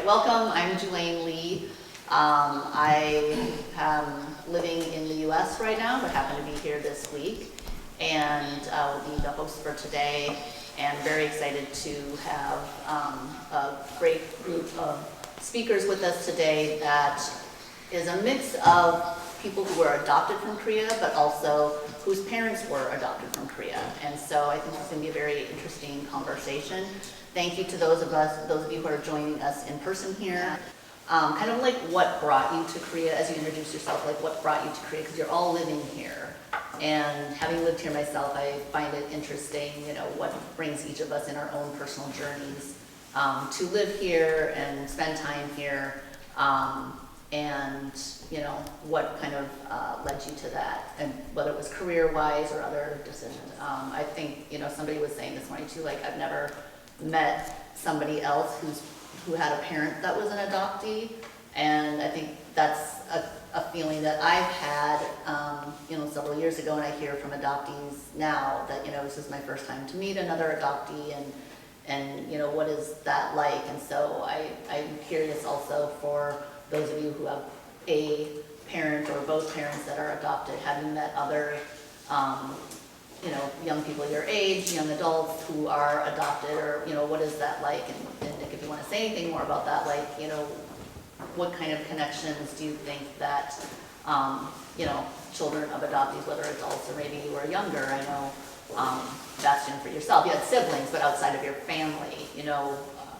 right, welcome. I'm Julayne Lee. I am living in the U.S. right now, but happen to be here this week, and will be the host for today. And very excited to have a great group of speakers with us today that is a mix of people who were adopted from Korea, but also whose parents were adopted from Korea. And so I think it's going to be a very interesting conversation. Thank you to those of you who are joining us in person here. Kind of like what brought you to Korea as you introduce yourself, like what brought you to Korea, because you're all living here. And having lived here myself, I find it interesting, what brings each of us in our own personal journeys to live here and spend time here. And what kind of led you to that, and whether it was career-wise or other decisions. I think somebody was saying this morning too, like I've never met somebody else who had a parent that was an adoptee, and I think that's a feeling that I've had several years ago, and I hear from adoptees now that this is my first time to meet another adoptee, and what is that like? And so I'm curious also for those of you who have a parent or both parents that are adopted, have you met other young people your age, young adults who are adopted, or what is that like? And Nick, if you want to say anything more about that, like what kind of connections do you think that children of adoptees, whether adults or maybe you were younger, I know Bastian, for yourself, you had siblings, but outside of your family,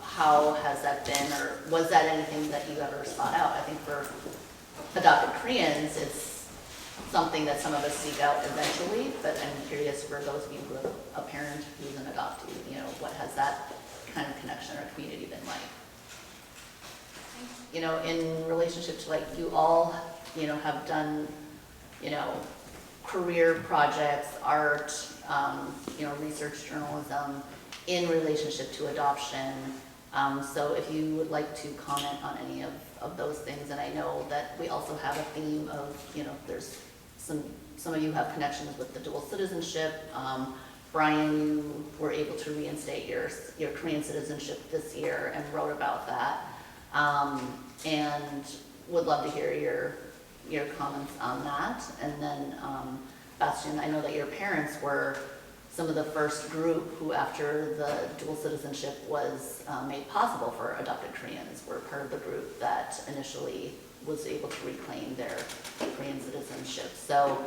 how has that been, or was that anything that you ever sought out? I think for adopted Koreans, it's something that some of us seek out eventually, but I'm curious for those of you who have a parent who's an adoptee, what has that kind of connection or community been like? In relationship to like you all, have done, career projects, art, research journalism in relationship to adoption. So if you would like to comment on any of those things, and I know that we also have a theme of, there's some of you have connections with the dual citizenship. Brian, you were able to reinstate your Korean citizenship this year and wrote about that. And would love to hear your comments on that. And then Bastian, I know that your parents were some of the first group who, after the dual citizenship was made possible for adopted Koreans, were part of the group that initially was able to reclaim their Korean citizenship. So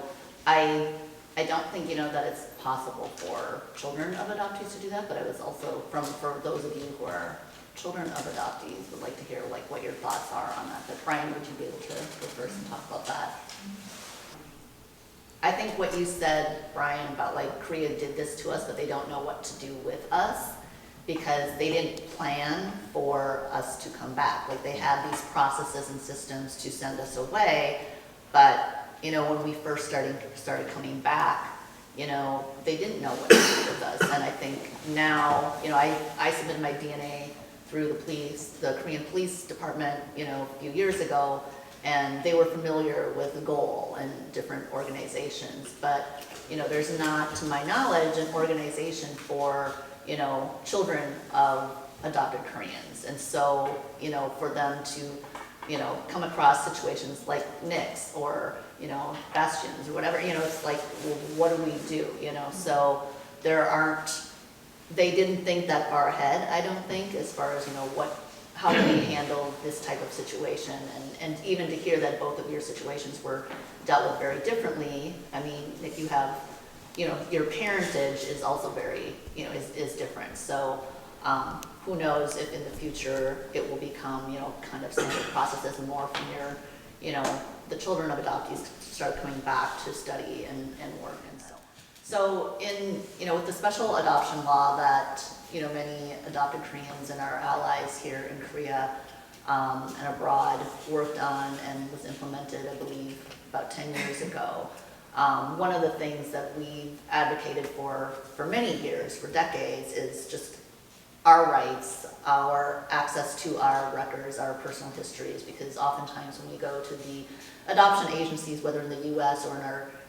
I don't think that it's possible for children of adoptees to do that, but I was also, for those of you who are children of adoptees, would like to hear like what your thoughts are on that. But Brian, would you be able to go first and talk about that? I think what you said, Brian, about like Korea did this to us, but they don't know what to do with us because they didn't plan for us to come back. Like they had these processes and systems to send us away, but when we first started coming back, they didn't know what to do with us. And I think now, I submitted my DNA through the Korean Police Department, a few years ago, and they were familiar with the goal and different organizations. But, there's not, to my knowledge, an organization for, children of adopted Koreans. And so, for them to, come across situations like Nick's or, Bastian's or whatever, it's like, well, what do we do, So they didn't think that far ahead, I don't think, as far as, how do we handle this type of situation, and even to hear that both of your situations were dealt with very differently. I mean, if you have, your parentage is also very, is different. So who knows if in the future it will become, kind of standard processes and more from your, the children of adoptees start coming back to study and work and so on. So with the special adoption law that many adopted Koreans and our allies here in Korea and abroad worked on and was implemented, I believe, about 10 years ago. One of the things that we've advocated for many years, for decades, is just our rights, our access to our records, our personal histories, because oftentimes when we go to the adoption agencies, whether in the U.S. or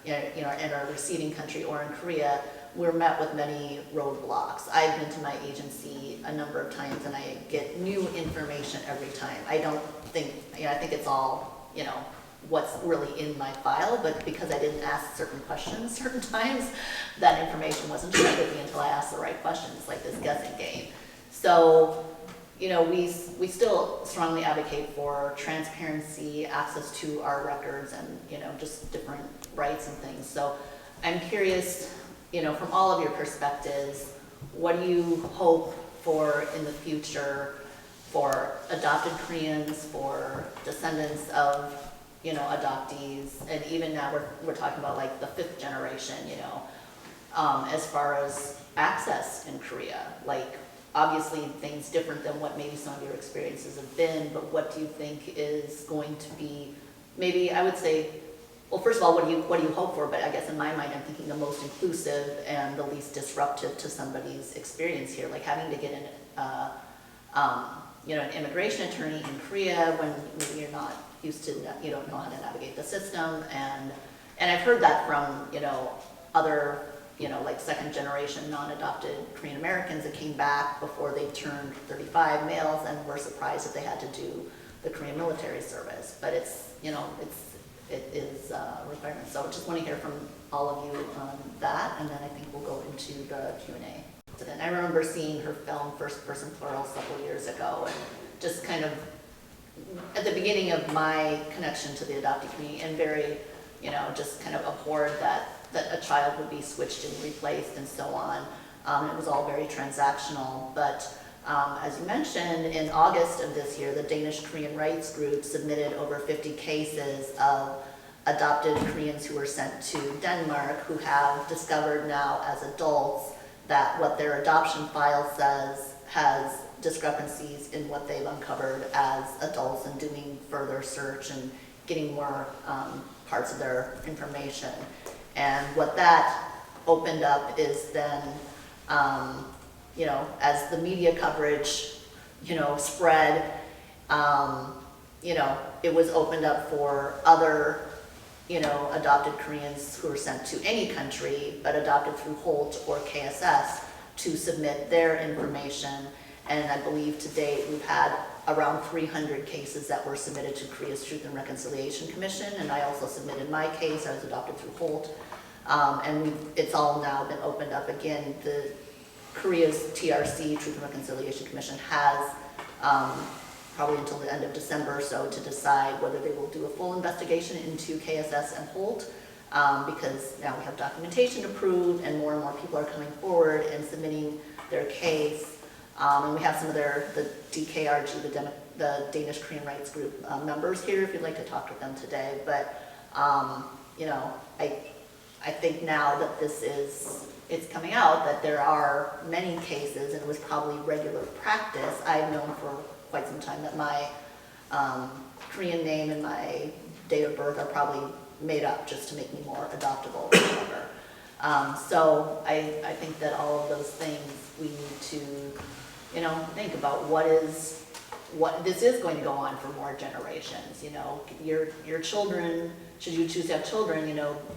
in our receiving country or in Korea, we're met with many roadblocks. I've been to my agency a number of times and I get new information every time. I don't think, I think it's all, what's really in my file, but because I didn't ask certain questions certain times, that information wasn't shared with me until I asked the right questions, like this guessing game. So, we still strongly advocate for transparency, access to our records, and, just different rights and things. So I'm curious, from all of your perspectives, what do you hope for in the future for adopted Koreans, for descendants of, adoptees, and even now we're talking about like the 5th generation, as far as access in Korea, like obviously things different than what maybe some of your experiences have been, but what do you think is going to be, maybe I would say, well, first of all, what do you hope for? But I guess in my mind, I'm thinking the most inclusive and the least disruptive to somebody's experience here, like having to get an immigration attorney in Korea when maybe you're not used to, you don't know how to navigate the system, and I've heard that from other like 2nd generation non-adopted Korean Americans that came back before they turned 35, males, and were surprised that they had to do the Korean military service. But it is a requirement. So I just want to hear from all of you on that, and then I think we'll go into the Q&A. And I remember seeing her film First Person Plural several years ago, and just kind of at the beginning of my connection to the adoptee community, and very, just kind of abhorred that a child would be switched and replaced and so on. It was all very transactional, but as you mentioned, in August of this year, the Danish Korean Rights Group submitted over 50 cases of adopted Koreans who were sent to Denmark, who have discovered now as adults that what their adoption file says has discrepancies in what they've uncovered as adults, and doing further search and getting more parts of their information. And what that opened up is then, as the media coverage, spread, it was opened up for other, adopted Koreans who were sent to any country, but adopted through Holt or KSS, to submit their information. And I believe to date we've had around 300 cases that were submitted to Korea's Truth and Reconciliation Commission, and I also submitted my case. I was adopted through Holt. And it's all now been opened up again. The Korea's TRC, Truth and Reconciliation Commission, has probably until the end of December or so to decide whether they will do a full investigation into KSS and Holt, because now we have documentation to prove, and more people are coming forward and submitting their case. And we have some of the DKRG, the Danish Korean Rights Group members here, if you'd like to talk with them today. But I think now that it's coming out that there are many cases, and it was probably regular practice. I've known for quite some time that my Korean name and my date of birth are probably made up just to make me more adoptable or whatever. So I think that all of those things we need to, think about what this is going to go on for more generations. Your children, should you choose to have children,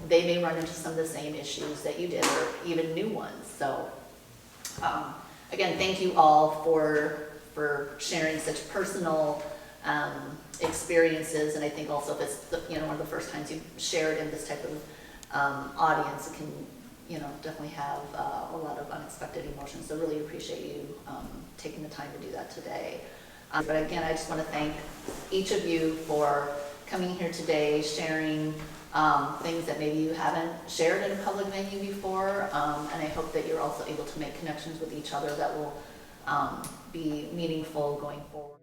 they may run into some of the same issues that you did, or even new ones. So again, thank you all for sharing such personal experiences. And I think also if it's one of the first times you've shared in this type of audience, it can definitely have a lot of unexpected emotions. So really appreciate you taking the time to do that today. But again, I just want to thank each of you for coming here today, sharing things that maybe you haven't shared in a public venue before. And I hope that you're also able to make connections with each other that will be meaningful going forward.